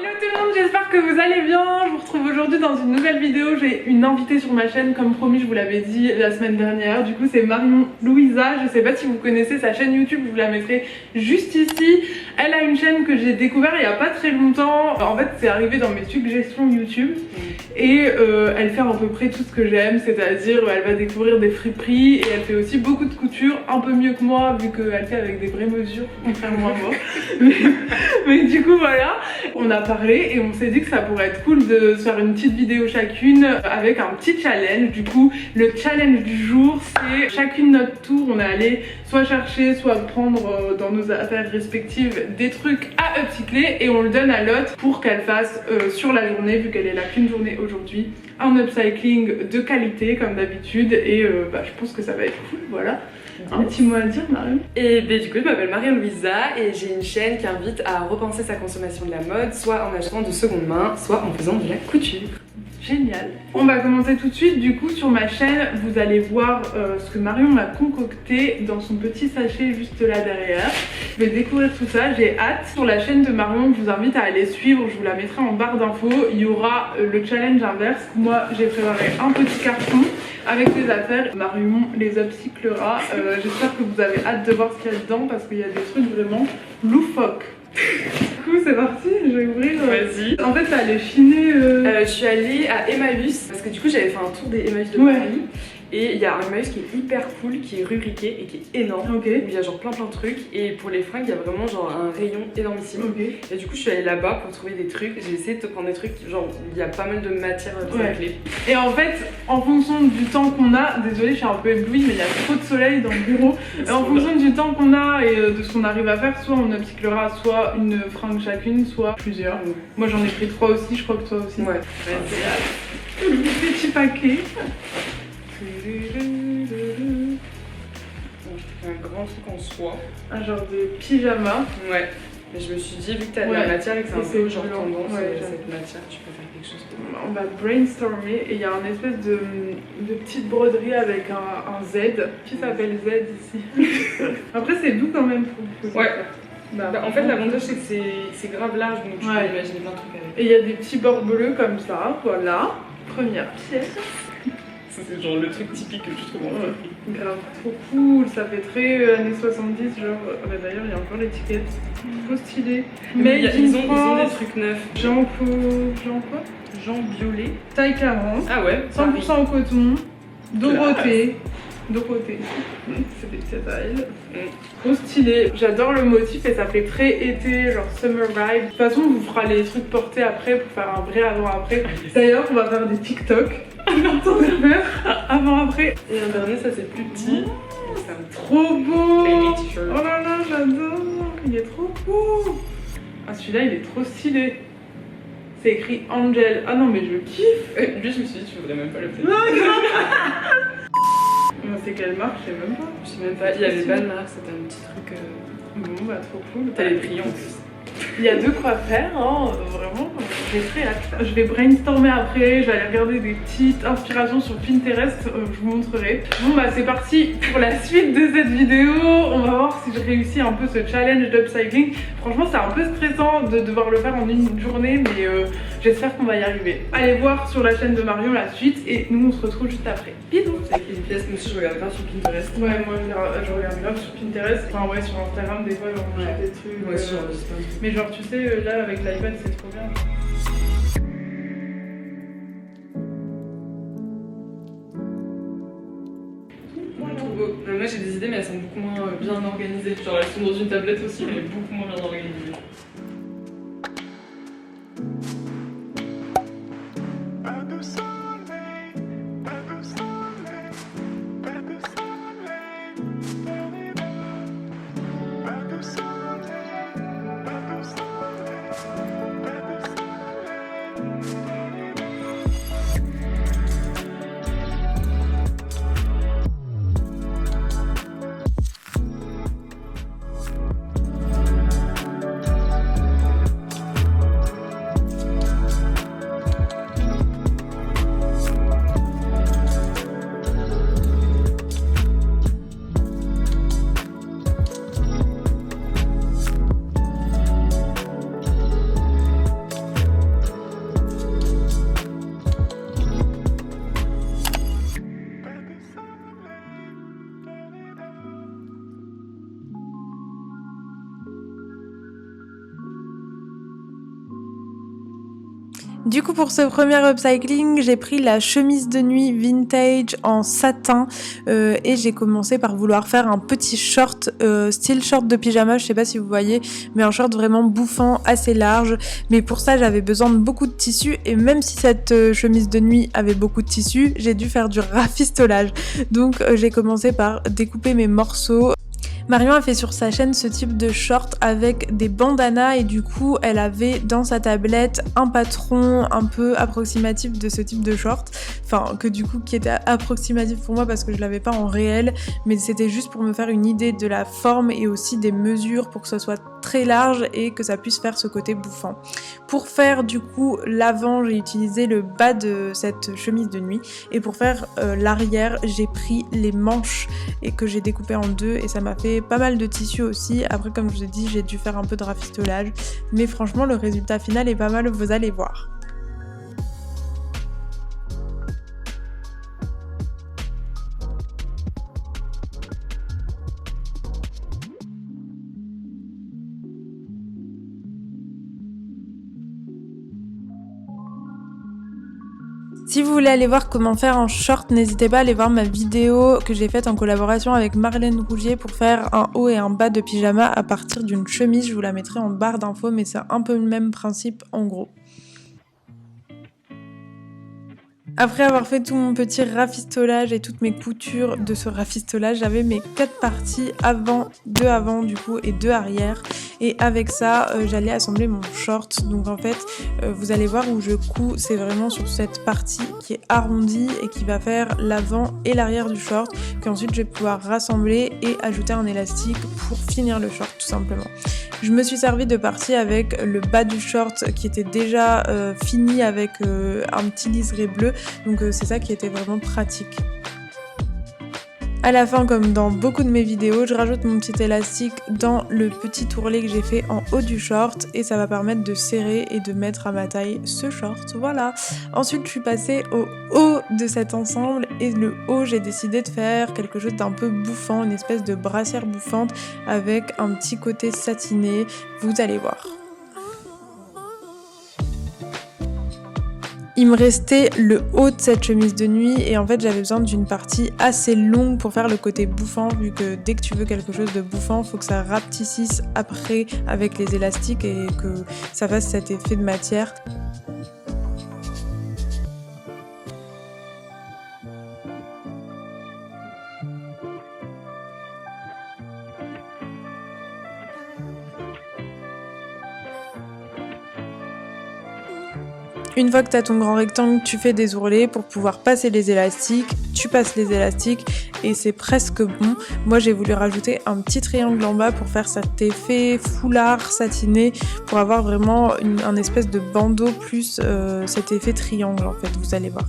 Hello tout le monde, j'espère que vous allez bien. Je vous retrouve aujourd'hui dans une nouvelle vidéo. J'ai une invitée sur ma chaîne, comme promis, je vous l'avais dit la semaine dernière. Du coup, c'est Marion Louisa. Je sais pas si vous connaissez sa chaîne YouTube, je vous la mettrai juste ici. Elle a une chaîne que j'ai découvert il y a pas très longtemps. En fait, c'est arrivé dans mes suggestions YouTube. Et elle fait à peu près tout ce que j'aime, c'est-à-dire elle va découvrir des friperies et elle fait aussi beaucoup de couture, un peu mieux que moi vu qu'elle fait avec des vraies mesures, contrairement à moi. Mais du coup voilà, on a parlé et on s'est dit que ça pourrait être cool de se faire une petite vidéo chacune avec un petit challenge. Du coup, le challenge du jour, c'est chacune notre tour, on est allé soit chercher, soit prendre dans nos affaires respectives des trucs à upcycler et on le donne à l'autre pour qu'elle fasse sur la journée, vu qu'elle est là qu'une journée aujourd'hui, un upcycling de qualité comme d'habitude et je pense que ça va être cool, voilà. Un petit mot à dire, Marion? Et du coup, je m'appelle Marion Louisa et j'ai une chaîne qui invite à repenser sa consommation de la mode, soit en achetant de seconde main, soit en faisant de la couture. Génial. On va commencer tout de suite. Du coup, sur ma chaîne, vous allez voir ce que Marion a concocté dans son petit sachet juste là derrière. Je vais découvrir tout ça, j'ai hâte. Sur la chaîne de Marion, je vous invite à aller suivre, je vous la mettrai en barre d'infos. Il y aura le challenge inverse. Moi, j'ai préparé un petit carton avec des affaires. Marion les upcyclera. J'espère que vous avez hâte de voir ce qu'il y a dedans parce qu'il y a des trucs vraiment loufoques. Du coup, c'est parti, je vais ouvrir. Vas-y. En fait, elle est chinée. Je suis allée à Emmaüs parce que du coup, j'avais fait un tour des Emmaüs de Paris. Et il y a un Emmaüs qui est hyper cool, qui est rue Riquet et qui est énorme. Ok. Où il y a genre plein de trucs. Et pour les fringues, il y a vraiment genre un rayon énormissime. Ok. Et du coup, je suis allée là-bas pour trouver des trucs. J'ai essayé de te prendre des trucs, genre il y a pas mal de matière recyclée. Et en fait, en fonction du temps qu'on a, désolée, je suis un peu éblouie, mais il y a trop de soleil dans le bureau. Et en fonction du temps qu'on a et de ce qu'on arrive à faire, soit on upcyclera soit une fringue chacune, soit plusieurs. Moi, j'en ai pris 3 aussi, je crois que toi aussi. Ouais. Petit paquet. Un grand truc en soie. Un genre de pyjama. Ouais. Mais je me suis dit, vu que t'as de Ouais. la matière et que c'est un Et peu c'est genre blanc. tendance, Ouais, cette matière, tu peux faire quelque chose de... On va brainstormer et il y a un espèce de petite broderie avec un Z qui s'appelle Z ici. Après, c'est doux quand même pour Ouais. En fait, bon. l'avantage c'est que c'est grave large, donc tu peux imaginer plein de trucs avec. Et il y a des petits bords bleus comme ça, voilà. Première pièce. C'est genre le truc typique que tu trouves en friperie. Grave, trop cool, ça fait très années 70, genre. D'ailleurs, il y a encore l'étiquette. Trop stylé. Mais ils ont des trucs neufs. Jean quoi? Jean Violet. Taille 40. Ah ouais. 100% en coton. Dorothée. Dorothée. C'est des petites tailles. Trop stylé. J'adore le motif et ça fait très été, genre summer vibe. De toute façon, on vous fera les trucs portés après pour faire un vrai avant-après. D'ailleurs, on va faire des TikTok. Avant-après. Et un dernier, ça c'est plus petit. Trop beau. Baby t-shirt. Oh là là, j'adore. Il est trop beau. Ah, celui-là, il est trop stylé. C'est écrit Angel. Ah non, mais je kiffe. Lui, je me suis dit, tu voudrais même pas le faire. C'est quelle marque? Je sais même pas. Je sais même pas. Il y avait pas de marque, c'était un petit truc. Bon, bah, trop cool. T'as les prix en plus. Il y a de quoi faire, hein, vraiment, j'ai très hâte. Je vais brainstormer après, je vais aller regarder des petites inspirations sur Pinterest, je vous montrerai. Bon bah c'est parti pour la suite de cette vidéo, on va voir si je réussis un peu ce challenge d'upcycling. Franchement c'est un peu stressant de devoir le faire en une journée, mais j'espère qu'on va y arriver. Allez voir sur la chaîne de Marion la suite et nous on se retrouve juste après. Bisous. C'est une pièce, mais aussi je regarde pas sur Pinterest. Ouais, moi je regarde grave sur Pinterest, enfin ouais sur Instagram des fois on achète des trucs. Moi aussi j'enregistre plein de trucs. Mais genre tu sais là avec l'iPad c'est trop bien. Moi j'ai des idées mais elles sont beaucoup moins bien organisées. Genre elles sont dans une tablette aussi mais beaucoup moins bien organisées. Du coup, pour ce premier upcycling, j'ai pris la chemise de nuit vintage en satin et j'ai commencé par vouloir faire un petit short, style short de pyjama, je sais pas si vous voyez, mais un short vraiment bouffant, assez large. Mais pour ça, j'avais besoin de beaucoup de tissu et même si cette chemise de nuit avait beaucoup de tissu, j'ai dû faire du rafistolage. Donc j'ai commencé par découper mes morceaux. Marion a fait sur sa chaîne ce type de short avec des bandanas et du coup elle avait dans sa tablette un patron un peu approximatif de ce type de short, enfin que du coup qui était approximatif pour moi parce que je l'avais pas en réel, mais c'était juste pour me faire une idée de la forme et aussi des mesures pour que ce soit très large et que ça puisse faire ce côté bouffant. Pour faire du coup l'avant, j'ai utilisé le bas de cette chemise de nuit et pour faire l'arrière, j'ai pris les manches et que j'ai découpé en deux et ça m'a fait pas mal de tissu aussi. Après, comme je vous ai dit, j'ai dû faire un peu de rafistolage, mais franchement le résultat final est pas mal, vous allez voir. Si vous voulez aller voir comment faire un short, n'hésitez pas à aller voir ma vidéo que j'ai faite en collaboration avec Marlène Rougier pour faire un haut et un bas de pyjama à partir d'une chemise. Je vous la mettrai en barre d'infos, mais c'est un peu le même principe en gros. Après avoir fait tout mon petit rafistolage et toutes mes coutures de ce rafistolage, j'avais mes 4 parties avant, 2 avant du coup et 2 arrière. Et avec ça, j'allais assembler mon short. Donc en fait, vous allez voir où je couds, c'est vraiment sur cette partie qui est arrondie et qui va faire l'avant et l'arrière du short, qu'ensuite je vais pouvoir rassembler et ajouter un élastique pour finir le short tout simplement. Je me suis servi de partie avec le bas du short qui était déjà fini avec un petit liseré bleu, donc c'est ça qui était vraiment pratique. À la fin, comme dans beaucoup de mes vidéos, je rajoute mon petit élastique dans le petit ourlet que j'ai fait en haut du short et ça va permettre de serrer et de mettre à ma taille ce short, voilà. Ensuite, je suis passée au haut de cet ensemble et le haut, j'ai décidé de faire quelque chose d'un peu bouffant, une espèce de brassière bouffante avec un petit côté satiné, vous allez voir. Il me restait le haut de cette chemise de nuit et en fait j'avais besoin d'une partie assez longue pour faire le côté bouffant, vu que dès que tu veux quelque chose de bouffant, faut que ça rapetississe après avec les élastiques et que ça fasse cet effet de matière. Une fois que tu as ton grand rectangle, tu fais des ourlets pour pouvoir passer les élastiques, tu passes les élastiques et c'est presque bon. Moi j'ai voulu rajouter un petit triangle en bas pour faire cet effet foulard satiné, pour avoir vraiment un espèce de bandeau plus cet effet triangle en fait, vous allez voir.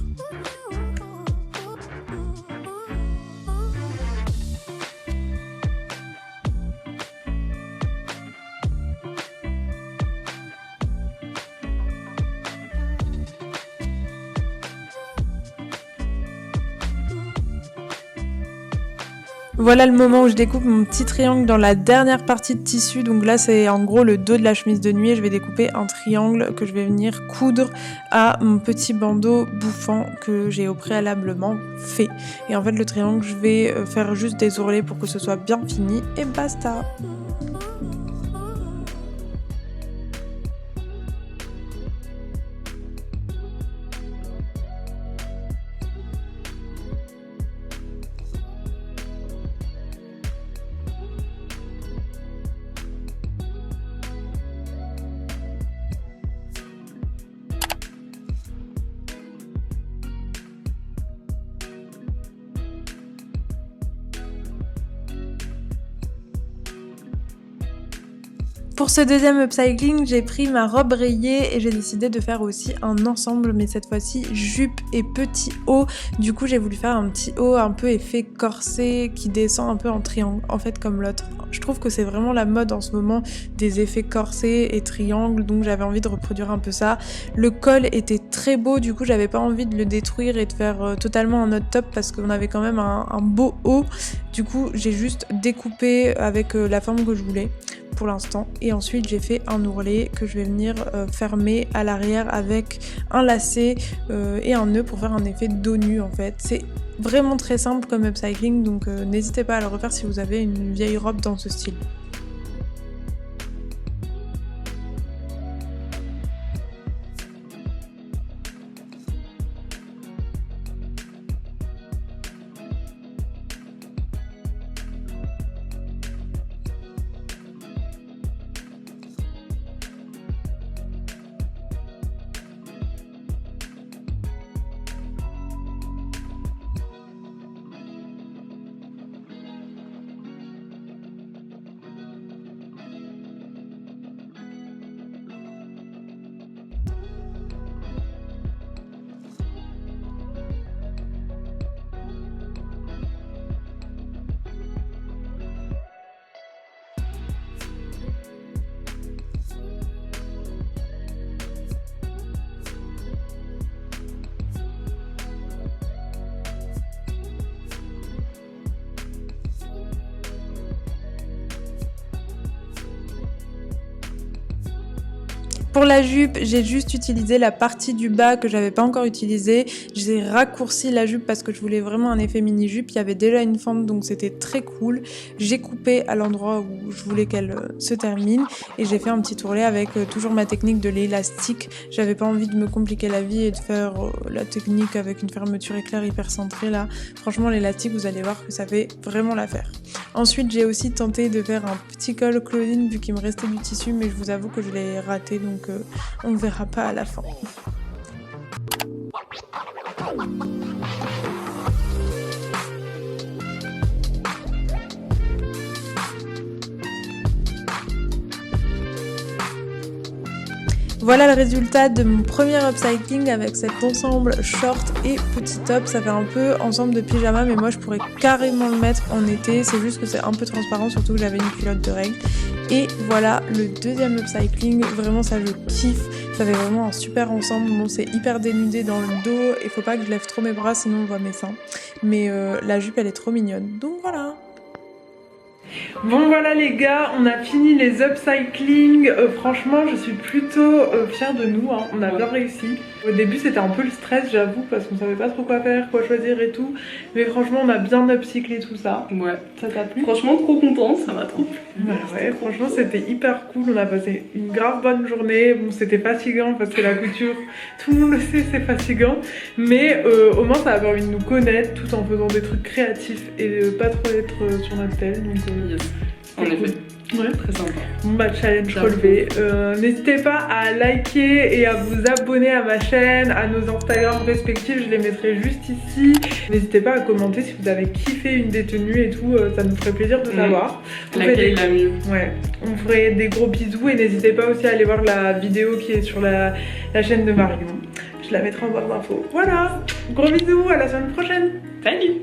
Voilà le moment où je découpe mon petit triangle dans la dernière partie de tissu. Donc là c'est en gros le dos de la chemise de nuit et je vais découper un triangle que je vais venir coudre à mon petit bandeau bouffant que j'ai au préalablement fait. Et en fait le triangle je vais faire juste des ourlets pour que ce soit bien fini et basta. Pour ce deuxième upcycling, j'ai pris ma robe rayée et j'ai décidé de faire aussi un ensemble, mais cette fois-ci jupe et petit haut. Du coup, j'ai voulu faire un petit haut un peu effet corset qui descend un peu en triangle, en fait comme l'autre. Je trouve que c'est vraiment la mode en ce moment des effets corsets et triangles, donc j'avais envie de reproduire un peu ça. Le col était très beau, du coup j'avais pas envie de le détruire et de faire totalement un autre top parce qu'on avait quand même un beau haut. Du coup, j'ai juste découpé avec la forme que je voulais. pour l'instant. Et ensuite j'ai fait un ourlet que je vais venir fermer à l'arrière avec un lacet et un nœud pour faire un effet dos nu en fait. C'est vraiment très simple comme upcycling, donc n'hésitez pas à le refaire si vous avez une vieille robe dans ce style. Pour la jupe, j'ai juste utilisé la partie du bas que j'avais pas encore utilisée. J'ai raccourci la jupe parce que je voulais vraiment un effet mini jupe. Il y avait déjà une fente donc c'était très cool. J'ai coupé à l'endroit où je voulais qu'elle se termine et j'ai fait un petit ourlet avec toujours ma technique de l'élastique. J'avais pas envie de me compliquer la vie et de faire la technique avec une fermeture éclair hyper centrée là. Franchement l'élastique vous allez voir que ça fait vraiment l'affaire. Ensuite j'ai aussi tenté de faire un petit col Claudine vu qu'il me restait du tissu mais je vous avoue que je l'ai raté donc on verra pas à la fin. Voilà le résultat de mon premier upcycling avec cet ensemble short et petit top. Ça fait un peu ensemble de pyjama mais moi je pourrais carrément le mettre en été. C'est juste que c'est un peu transparent, surtout que j'avais une culotte de règles. Et voilà le deuxième upcycling, vraiment ça je kiffe, ça fait vraiment un super ensemble. Bon c'est hyper dénudé dans le dos, il faut pas que je lève trop mes bras sinon on voit mes seins. Mais la jupe elle est trop mignonne, donc voilà. Bon voilà les gars, on a fini les upcycling, franchement je suis plutôt fière de nous, hein. On a bien réussi. Au début c'était un peu le stress j'avoue parce qu'on savait pas trop quoi faire, quoi choisir et tout. Mais franchement on a bien upcyclé tout ça. Ouais. Ça t'a plu? Franchement trop contente, ça m'a trop plu. Ouais, franchement c'était hyper cool, on a passé une grave bonne journée. Bon c'était fatigant parce que la couture, tout le monde le sait c'est fatigant. Mais au moins ça a permis de nous connaître tout en faisant des trucs créatifs et de pas trop être sur notre tel. Donc yes. En effet. Ouais. Très sympa. Bon bah challenge relevé. N'hésitez pas à liker et à vous abonner à ma chaîne, à nos Instagram respectifs, je les mettrai juste ici. N'hésitez pas à commenter si vous avez kiffé une des tenues et tout, ça nous ferait plaisir de savoir. Laquelle est la mieux. Ouais, on ferait des gros bisous et n'hésitez pas aussi à aller voir la vidéo qui est sur la chaîne de Marion. Je la mettrai en barre d'infos. Voilà, gros bisous, à la semaine prochaine. Salut.